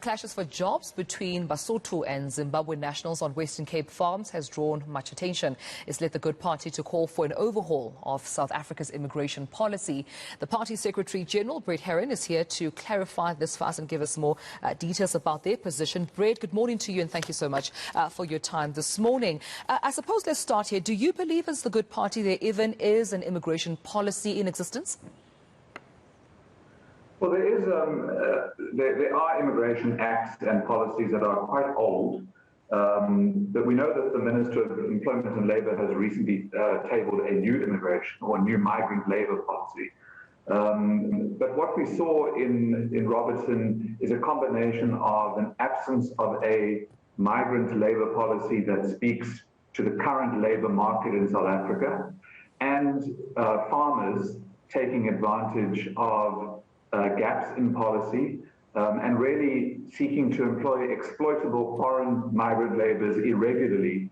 Clashes for jobs between Basotho and Zimbabwean nationals on Western Cape farms has drawn much attention. It's led the Good Party to call for an overhaul of South Africa's immigration policy. The party's Secretary General, Herron, is here to clarify this for us and give us more details about their position. Brett, good morning to you and thank you so much for your time this morning. I suppose let's start here. Do you believe as the Good Party there even is an immigration policy in existence? Well, there are immigration acts and policies that are quite old, but we know that the Minister of Employment and Labour has recently tabled a new immigration or new migrant labour policy. But what we saw in Robertson is a combination of an absence of a migrant labour policy that speaks to the current labour market in South Africa, and farmers taking advantage of gaps in policy and really seeking to employ exploitable foreign migrant labourers irregularly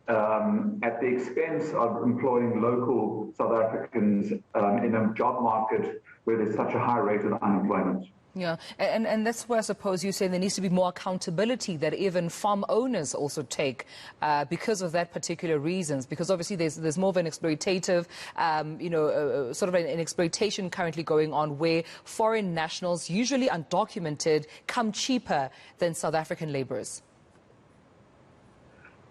at the expense of employing local South Africans in a job market where there's such a high rate of unemployment. Yeah, and that's where I suppose you say there needs to be more accountability that even farm owners also take because of that particular reasons, because obviously there's more of an exploitative, sort of an exploitation currently going on where foreign nationals, usually undocumented, come cheaper than South African labourers.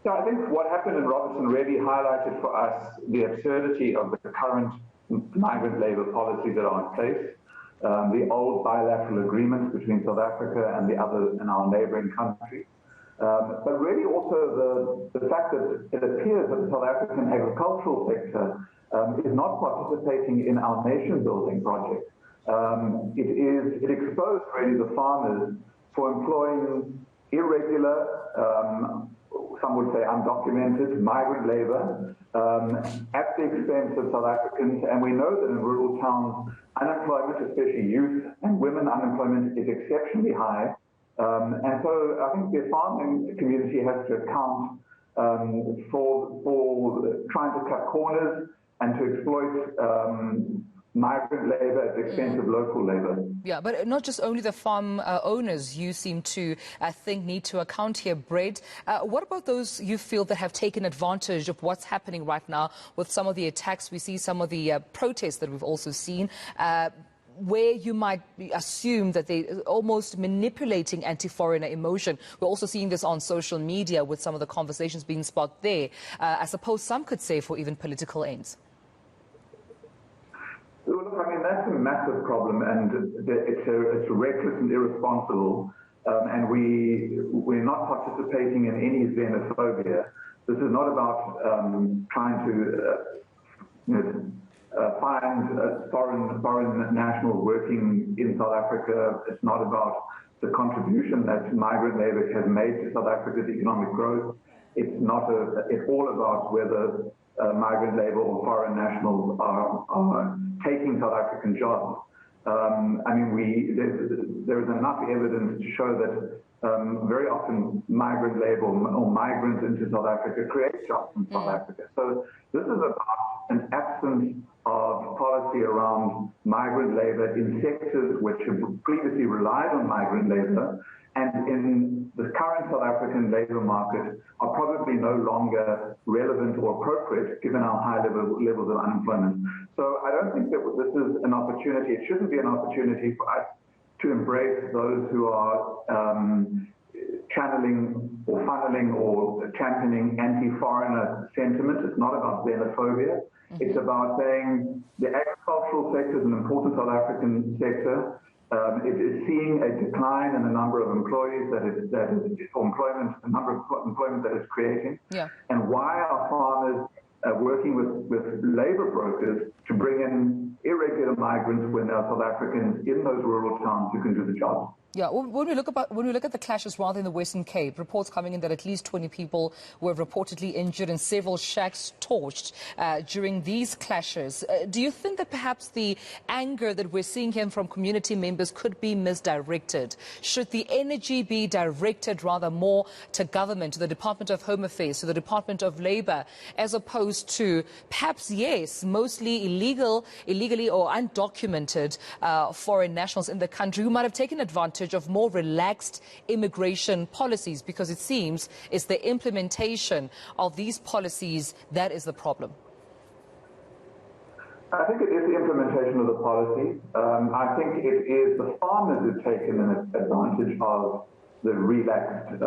So I think what happened in Robertson really highlighted for us the absurdity of the current migrant labour policies that are in place. The old bilateral agreements between South Africa and our neighbouring countries, but really also the fact that it appears that the South African agricultural sector is not participating in our nation-building project. It exposed really the farmers for employing irregular, some would say undocumented, migrant labour at the expense of South Africans, and we know that in rural towns, unemployment, especially youth and women unemployment, is exceptionally high. And so I think the farming community has to account for trying to cut corners and to exploit migrant labour at the expense of local labour. Yeah, but not just only the farm owners you seem to think need to account here, Brett. What about those you feel that have taken advantage of what's happening right now with some of the attacks we see, some of the protests that we've also seen, where you might assume that they're almost manipulating anti-foreigner emotion? We're also seeing this on social media with some of the conversations being sparked there. I suppose some could say for even political ends. Look, I mean, that's a massive problem, and it's reckless and irresponsible, and we're not participating in any xenophobia. This is not about trying to find foreign nationals working in South Africa. It's not about the contribution that migrant labour has made to South Africa's economic growth. It's all about whether migrant labour or foreign nationals are taking South African jobs. I mean, there is enough evidence to show that very often migrant labour or migrants into South Africa create jobs in South Africa. So this is about an absence of policy around migrant labour in sectors which have previously relied on migrant labour, and in the current South African labour market are probably no longer relevant or appropriate given our high levels of unemployment. So I don't think that this is an opportunity. It shouldn't be an opportunity for us to embrace those who are channeling or funneling or championing anti-foreigner sentiment. It's not about xenophobia. It's about saying the agricultural sector is an important South African sector. It is seeing a decline in the number of employees the number of employment that it's creating. Yeah. And why are farmers working with labour brokers to bring in irregular migrants when there are South Africans in those rural towns who can do the job? Yeah, when we look at the clashes rather in the Western Cape, reports coming in that at least 20 people were reportedly injured and several shacks torched during these clashes. Do you think that perhaps the anger that we're seeing here from community members could be misdirected? Should the energy be directed rather more to government, to the Department of Home Affairs, to the Department of Labour, as opposed to perhaps, yes, mostly illegally or undocumented foreign nationals in the country who might have taken advantage advantage of more relaxed immigration policies? Because it seems it's the implementation of these policies that is the problem. I think it is the implementation of the policy. I think it is the farmers who've taken an advantage of the relaxed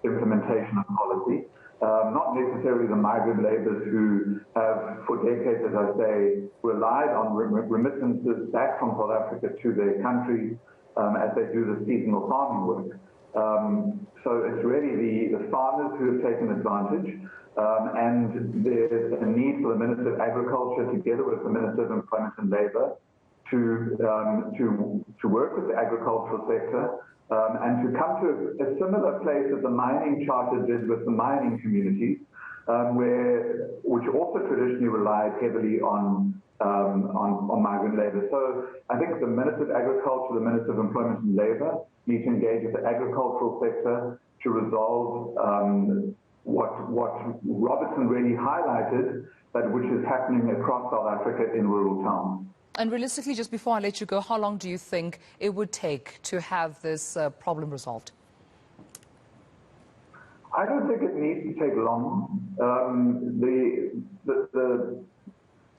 implementation of policy. Not necessarily the migrant labourers who have, for decades, as I say, relied on remittances back from South Africa to their countries as they do the seasonal farming work. So it's really the farmers who have taken advantage, and there's a need for the Minister of Agriculture, together with the Minister of Employment and Labour, to work with the agricultural sector and to come to a similar place as the mining charter did with the mining communities, which also traditionally relied heavily on migrant labour. So I think the Minister of Agriculture, the Minister of Employment and Labour need to engage with the agricultural sector to resolve what Robertson really highlighted, but which is happening across South Africa in rural towns. And realistically, just before I let you go, how long do you think it would take to have this problem resolved? I don't think it needs to take long.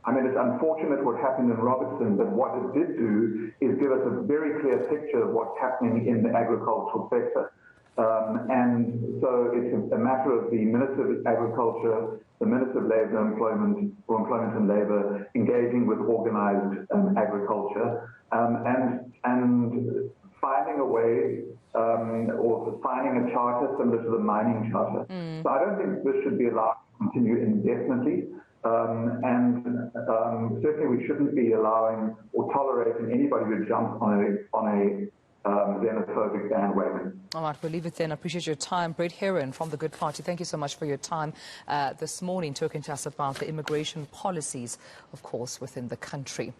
I mean, it's unfortunate what happened in Robertson, but what it did do is give us a very clear picture of what's happening in the agricultural sector. And so it's a matter of the Minister of Agriculture, the Minister of Labour, Employment and Labour engaging with organised agriculture and finding a way or finding a charter similar to the mining charter. So I don't think this should be allowed to continue indefinitely. And certainly we shouldn't be allowing or tolerating anybody who jumps on a xenophobic bandwagon. All right, we'll leave it then. I appreciate your time. Brett Herron from the Good Party, thank you so much for your time this morning, talking to us about the immigration policies, of course, within the country.